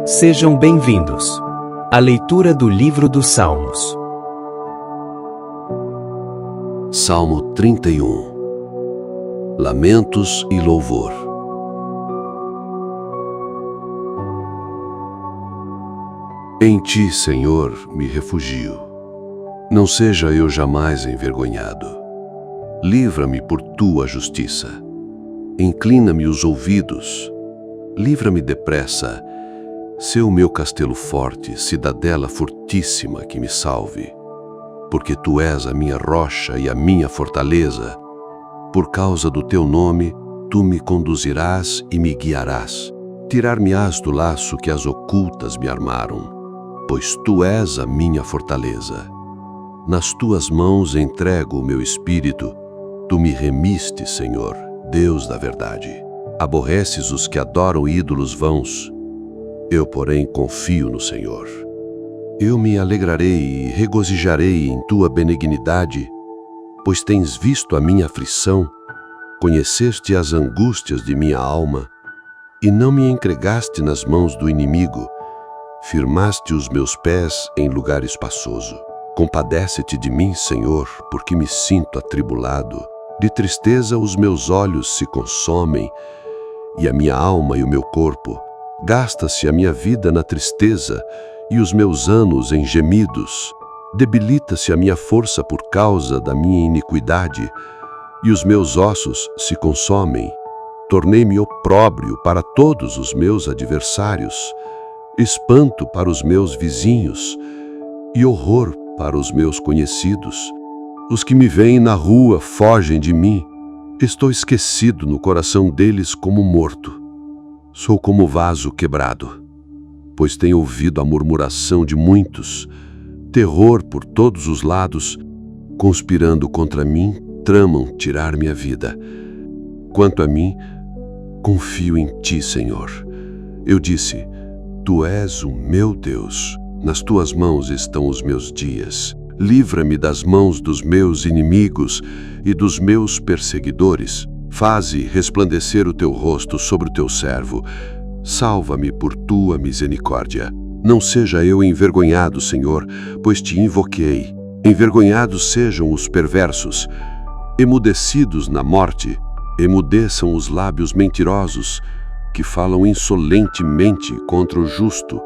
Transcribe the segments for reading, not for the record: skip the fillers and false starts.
Sejam bem-vindos à leitura do livro dos Salmos. Salmo 31. Lamentos e louvor. Em ti, Senhor, me refugio. Não seja eu jamais envergonhado. Livra-me por tua justiça. Inclina-me os ouvidos. Livra-me depressa. Sê o meu castelo forte, cidadela fortíssima que me salve. Porque tu és a minha rocha e a minha fortaleza. Por causa do teu nome, tu me conduzirás e me guiarás. Tirar-me-ás do laço que as ocultas me armaram, pois tu és a minha fortaleza. Nas tuas mãos entrego o meu espírito. Tu me remiste, Senhor, Deus da verdade. Aborreces os que adoram ídolos vãos. Eu, porém, confio no Senhor. Eu me alegrarei e regozijarei em tua benignidade, pois tens visto a minha aflição, conheceste as angústias de minha alma, e não me entregaste nas mãos do inimigo, firmaste os meus pés em lugar espaçoso. Compadece-te de mim, Senhor, porque me sinto atribulado. De tristeza os meus olhos se consomem, e a minha alma e o meu corpo. Gasta-se a minha vida na tristeza e os meus anos em gemidos. Debilita-se a minha força por causa da minha iniquidade, e os meus ossos se consomem. Tornei-me opróbrio para todos os meus adversários, espanto para os meus vizinhos e horror para os meus conhecidos. Os que me veem na rua fogem de mim. Estou esquecido no coração deles como morto. Sou como vaso quebrado, pois tenho ouvido a murmuração de muitos, terror por todos os lados, conspirando contra mim, tramam tirar minha vida. Quanto a mim, confio em ti, Senhor. Eu disse, tu és o meu Deus, nas tuas mãos estão os meus dias. Livra-me das mãos dos meus inimigos e dos meus perseguidores. Faze resplandecer o teu rosto sobre o teu servo. Salva-me por tua misericórdia. Não seja eu envergonhado, Senhor, pois te invoquei. Envergonhados sejam os perversos, emudecidos na morte. Emudeçam os lábios mentirosos, que falam insolentemente contra o justo,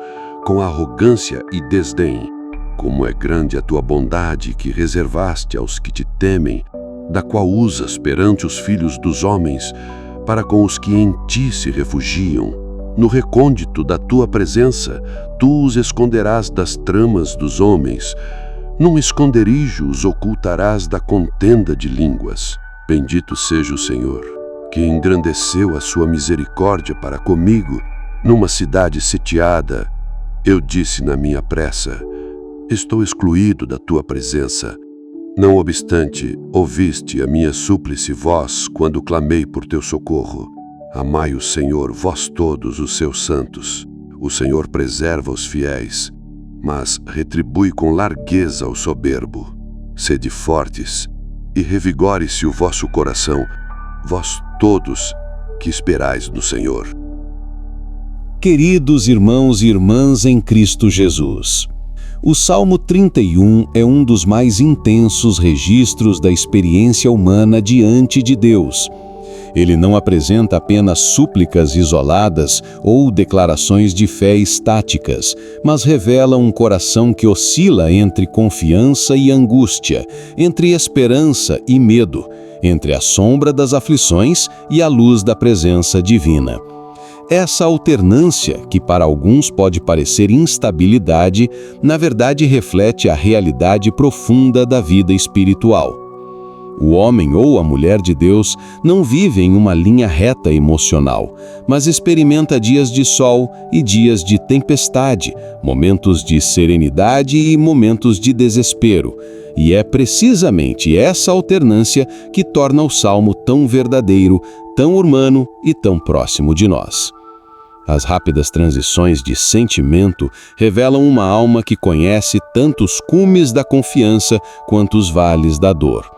com arrogância e desdém. Como é grande a tua bondade que reservaste aos que te temem, da qual usas perante os filhos dos homens, para com os que em ti se refugiam. No recôndito da tua presença, tu os esconderás das tramas dos homens. Num esconderijo os ocultarás da contenda de línguas. Bendito seja o Senhor, que engrandeceu a sua misericórdia para comigo, numa cidade sitiada. Eu disse na minha pressa, estou excluído da tua presença. Não obstante, ouviste a minha súplice voz quando clamei por teu socorro. Amai o Senhor, vós todos os seus santos. O Senhor preserva os fiéis, mas retribui com largueza o soberbo. Sede fortes e revigore-se o vosso coração, vós todos que esperais no Senhor. Queridos irmãos e irmãs em Cristo Jesus, o Salmo 31 é um dos mais intensos registros da experiência humana diante de Deus. Ele não apresenta apenas súplicas isoladas ou declarações de fé estáticas, mas revela um coração que oscila entre confiança e angústia, entre esperança e medo, entre a sombra das aflições e a luz da presença divina. Essa alternância, que para alguns pode parecer instabilidade, na verdade reflete a realidade profunda da vida espiritual. O homem ou a mulher de Deus não vive em uma linha reta emocional, mas experimenta dias de sol e dias de tempestade, momentos de serenidade e momentos de desespero. E é precisamente essa alternância que torna o Salmo tão verdadeiro, tão humano e tão próximo de nós. As rápidas transições de sentimento revelam uma alma que conhece tanto os cumes da confiança quanto os vales da dor.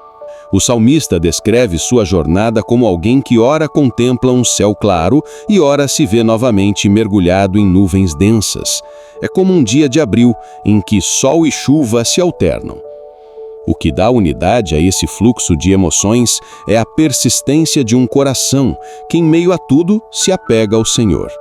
O salmista descreve sua jornada como alguém que ora contempla um céu claro e ora se vê novamente mergulhado em nuvens densas. É como um dia de abril, em que sol e chuva se alternam. O que dá unidade a esse fluxo de emoções é a persistência de um coração que, em meio a tudo, se apega ao Senhor.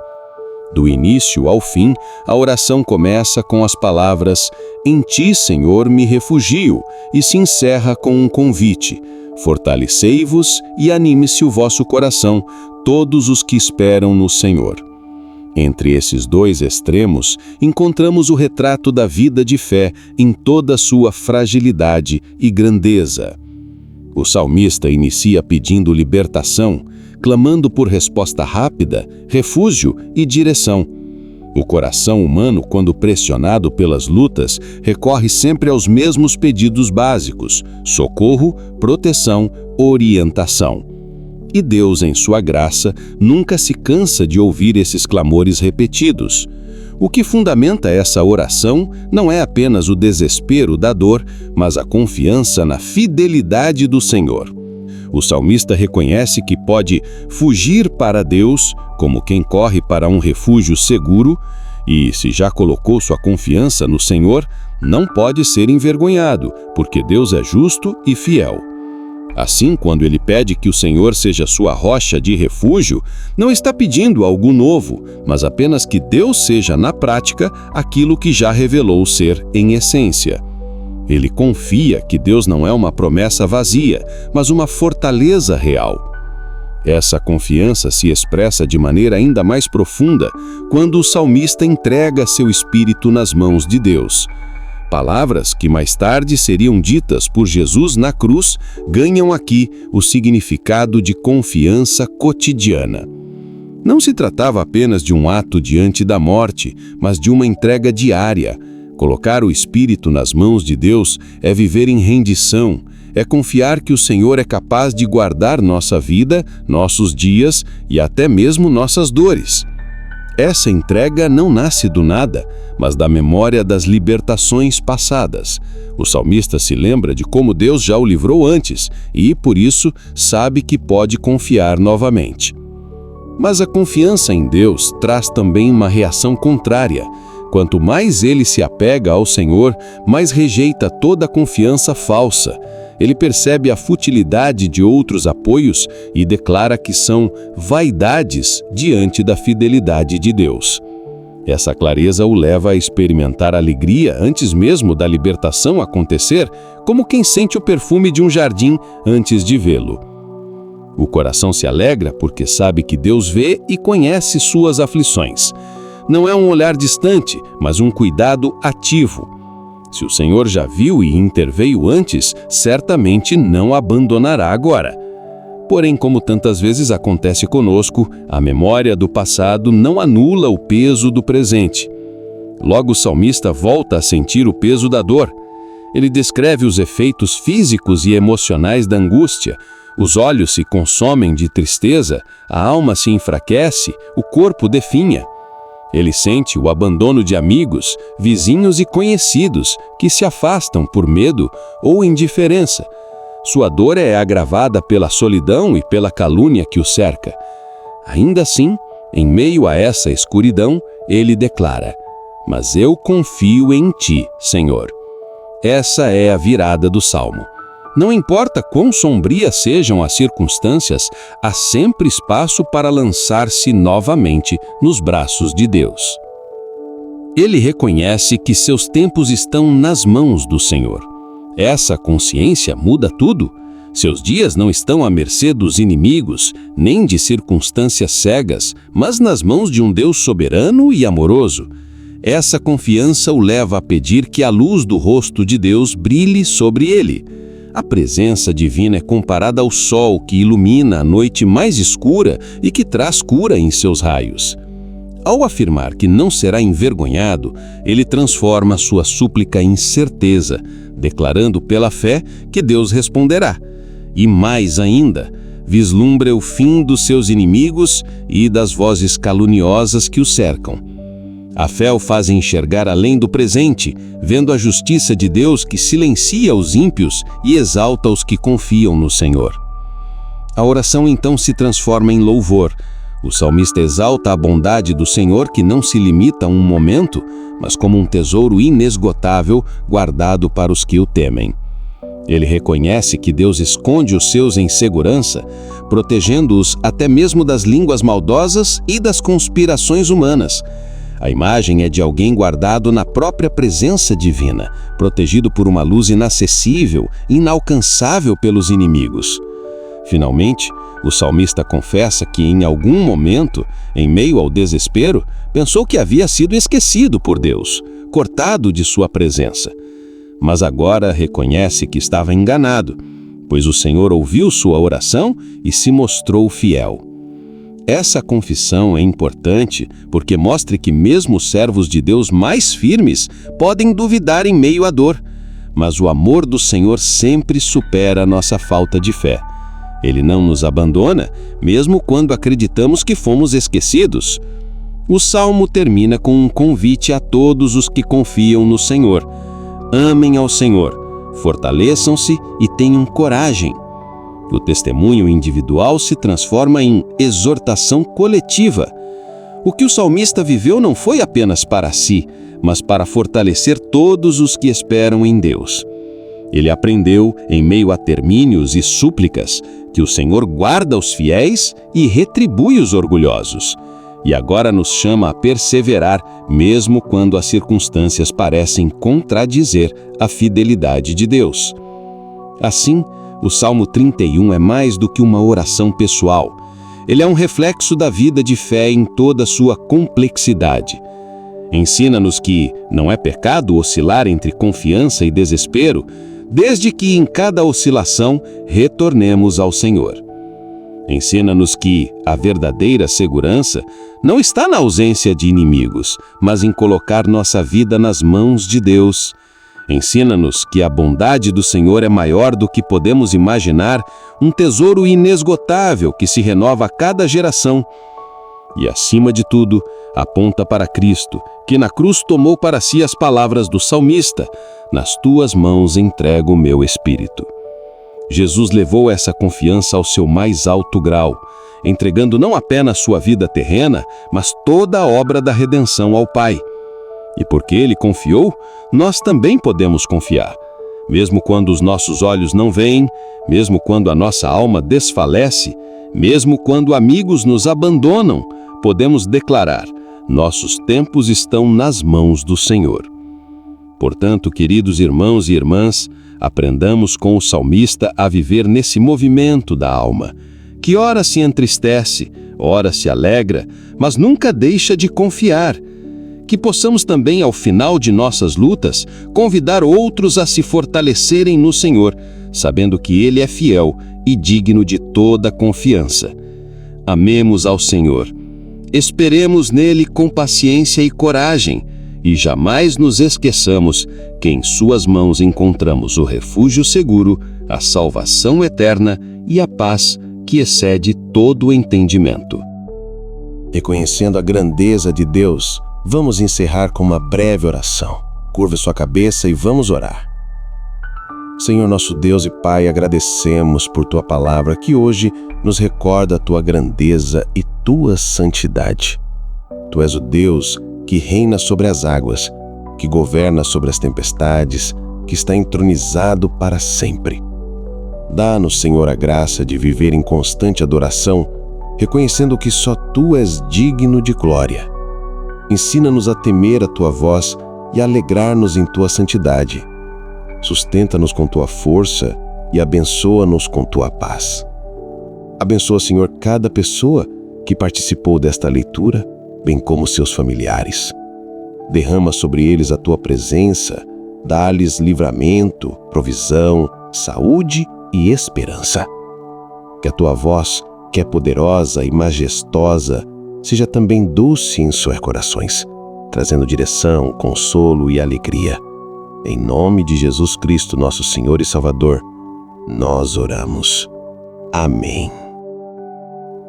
Do início ao fim, a oração começa com as palavras "Em ti, Senhor, me refugio", e se encerra com um convite: "Fortalecei-vos e anime-se o vosso coração, todos os que esperam no Senhor". Entre esses dois extremos, encontramos o retrato da vida de fé em toda a sua fragilidade e grandeza. O salmista inicia pedindo libertação, clamando por resposta rápida, refúgio e direção. O coração humano, quando pressionado pelas lutas, recorre sempre aos mesmos pedidos básicos: socorro, proteção, orientação. E Deus, em sua graça, nunca se cansa de ouvir esses clamores repetidos. O que fundamenta essa oração não é apenas o desespero da dor, mas a confiança na fidelidade do Senhor. O salmista reconhece que pode fugir para Deus, como quem corre para um refúgio seguro, e, se já colocou sua confiança no Senhor, não pode ser envergonhado, porque Deus é justo e fiel. Assim, quando ele pede que o Senhor seja sua rocha de refúgio, não está pedindo algo novo, mas apenas que Deus seja, na prática, aquilo que já revelou ser em essência. Ele confia que Deus não é uma promessa vazia, mas uma fortaleza real. Essa confiança se expressa de maneira ainda mais profunda quando o salmista entrega seu espírito nas mãos de Deus. Palavras que mais tarde seriam ditas por Jesus na cruz ganham aqui o significado de confiança cotidiana. Não se tratava apenas de um ato diante da morte, mas de uma entrega diária. Colocar o espírito nas mãos de Deus é viver em rendição, é confiar que o Senhor é capaz de guardar nossa vida, nossos dias e até mesmo nossas dores. Essa entrega não nasce do nada, mas da memória das libertações passadas. O salmista se lembra de como Deus já o livrou antes e, por isso, sabe que pode confiar novamente. Mas a confiança em Deus traz também uma reação contrária. Quanto mais ele se apega ao Senhor, mais rejeita toda a confiança falsa. Ele percebe a futilidade de outros apoios e declara que são vaidades diante da fidelidade de Deus. Essa clareza o leva a experimentar alegria antes mesmo da libertação acontecer, como quem sente o perfume de um jardim antes de vê-lo. O coração se alegra porque sabe que Deus vê e conhece suas aflições. Não é um olhar distante, mas um cuidado ativo. Se o Senhor já viu e interveio antes, certamente não abandonará agora. Porém, como tantas vezes acontece conosco, a memória do passado não anula o peso do presente. Logo o salmista volta a sentir o peso da dor. Ele descreve os efeitos físicos e emocionais da angústia. Os olhos se consomem de tristeza, a alma se enfraquece, o corpo definha. Ele sente o abandono de amigos, vizinhos e conhecidos que se afastam por medo ou indiferença. Sua dor é agravada pela solidão e pela calúnia que o cerca. Ainda assim, em meio a essa escuridão, ele declara: "Mas eu confio em ti, Senhor". Essa é a virada do Salmo. Não importa quão sombrias sejam as circunstâncias, há sempre espaço para lançar-se novamente nos braços de Deus. Ele reconhece que seus tempos estão nas mãos do Senhor. Essa consciência muda tudo. Seus dias não estão à mercê dos inimigos, nem de circunstâncias cegas, mas nas mãos de um Deus soberano e amoroso. Essa confiança o leva a pedir que a luz do rosto de Deus brilhe sobre ele. A presença divina é comparada ao sol que ilumina a noite mais escura e que traz cura em seus raios. Ao afirmar que não será envergonhado, ele transforma sua súplica em certeza, declarando pela fé que Deus responderá. E mais ainda, vislumbra o fim dos seus inimigos e das vozes caluniosas que o cercam. A fé o faz enxergar além do presente, vendo a justiça de Deus que silencia os ímpios e exalta os que confiam no Senhor. A oração então se transforma em louvor. O salmista exalta a bondade do Senhor que não se limita a um momento, mas como um tesouro inesgotável guardado para os que o temem. Ele reconhece que Deus esconde os seus em segurança, protegendo-os até mesmo das línguas maldosas e das conspirações humanas. A imagem é de alguém guardado na própria presença divina, protegido por uma luz inacessível, inalcançável pelos inimigos. Finalmente, o salmista confessa que em algum momento, em meio ao desespero, pensou que havia sido esquecido por Deus, cortado de sua presença. Mas agora reconhece que estava enganado, pois o Senhor ouviu sua oração e se mostrou fiel. Essa confissão é importante porque mostra que mesmo os servos de Deus mais firmes podem duvidar em meio à dor, mas o amor do Senhor sempre supera a nossa falta de fé. Ele não nos abandona, mesmo quando acreditamos que fomos esquecidos. O Salmo termina com um convite a todos os que confiam no Senhor. Amem ao Senhor, fortaleçam-se e tenham coragem. O testemunho individual se transforma em exortação coletiva. O que o salmista viveu não foi apenas para si, mas para fortalecer todos os que esperam em Deus. Ele aprendeu, em meio a termínios e súplicas, que o Senhor guarda os fiéis e retribui os orgulhosos. E agora nos chama a perseverar, mesmo quando as circunstâncias parecem contradizer a fidelidade de Deus. Assim, o Salmo 31 é mais do que uma oração pessoal. Ele é um reflexo da vida de fé em toda a sua complexidade. Ensina-nos que não é pecado oscilar entre confiança e desespero, desde que em cada oscilação retornemos ao Senhor. Ensina-nos que a verdadeira segurança não está na ausência de inimigos, mas em colocar nossa vida nas mãos de Deus. Ensina-nos que a bondade do Senhor é maior do que podemos imaginar, um tesouro inesgotável que se renova a cada geração. E, acima de tudo, aponta para Cristo, que na cruz tomou para si as palavras do salmista: "Nas tuas mãos entrego o meu espírito." Jesus levou essa confiança ao seu mais alto grau, entregando não apenas sua vida terrena, mas toda a obra da redenção ao Pai. E porque Ele confiou, nós também podemos confiar. Mesmo quando os nossos olhos não veem, mesmo quando a nossa alma desfalece, mesmo quando amigos nos abandonam, podemos declarar: nossos tempos estão nas mãos do Senhor. Portanto, queridos irmãos e irmãs, aprendamos com o salmista a viver nesse movimento da alma, que ora se entristece, ora se alegra, mas nunca deixa de confiar. Que possamos também, ao final de nossas lutas, convidar outros a se fortalecerem no Senhor, sabendo que Ele é fiel e digno de toda confiança. Amemos ao Senhor. Esperemos nele com paciência e coragem, e jamais nos esqueçamos que em suas mãos encontramos o refúgio seguro, a salvação eterna e a paz que excede todo o entendimento. Reconhecendo a grandeza de Deus, vamos encerrar com uma breve oração. Curva sua cabeça e vamos orar. Senhor nosso Deus e Pai, agradecemos por Tua palavra que hoje nos recorda a Tua grandeza e Tua santidade. Tu és o Deus que reina sobre as águas, que governa sobre as tempestades, que está entronizado para sempre. Dá-nos, Senhor, a graça de viver em constante adoração, reconhecendo que só Tu és digno de glória. Ensina-nos a temer a Tua voz e a alegrar-nos em Tua santidade. Sustenta-nos com Tua força e abençoa-nos com Tua paz. Abençoa, Senhor, cada pessoa que participou desta leitura, bem como seus familiares. Derrama sobre eles a Tua presença, dá-lhes livramento, provisão, saúde e esperança. Que a Tua voz, que é poderosa e majestosa, seja também doce em seus corações, trazendo direção, consolo e alegria. Em nome de Jesus Cristo, nosso Senhor e Salvador, nós oramos. Amém.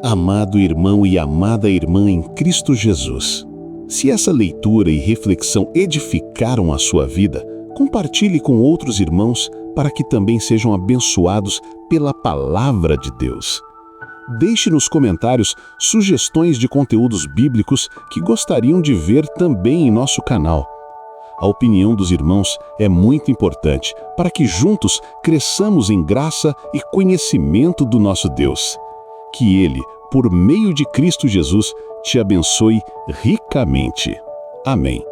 Amado irmão e amada irmã em Cristo Jesus, Se essa leitura e reflexão edificaram a sua vida, compartilhe com outros irmãos para que também sejam abençoados pela palavra de Deus. Deixe nos comentários sugestões de conteúdos bíblicos que gostariam de ver também em nosso canal. A opinião dos irmãos é muito importante para que juntos cresçamos em graça e conhecimento do nosso Deus. Que Ele, por meio de Cristo Jesus, te abençoe ricamente. Amém.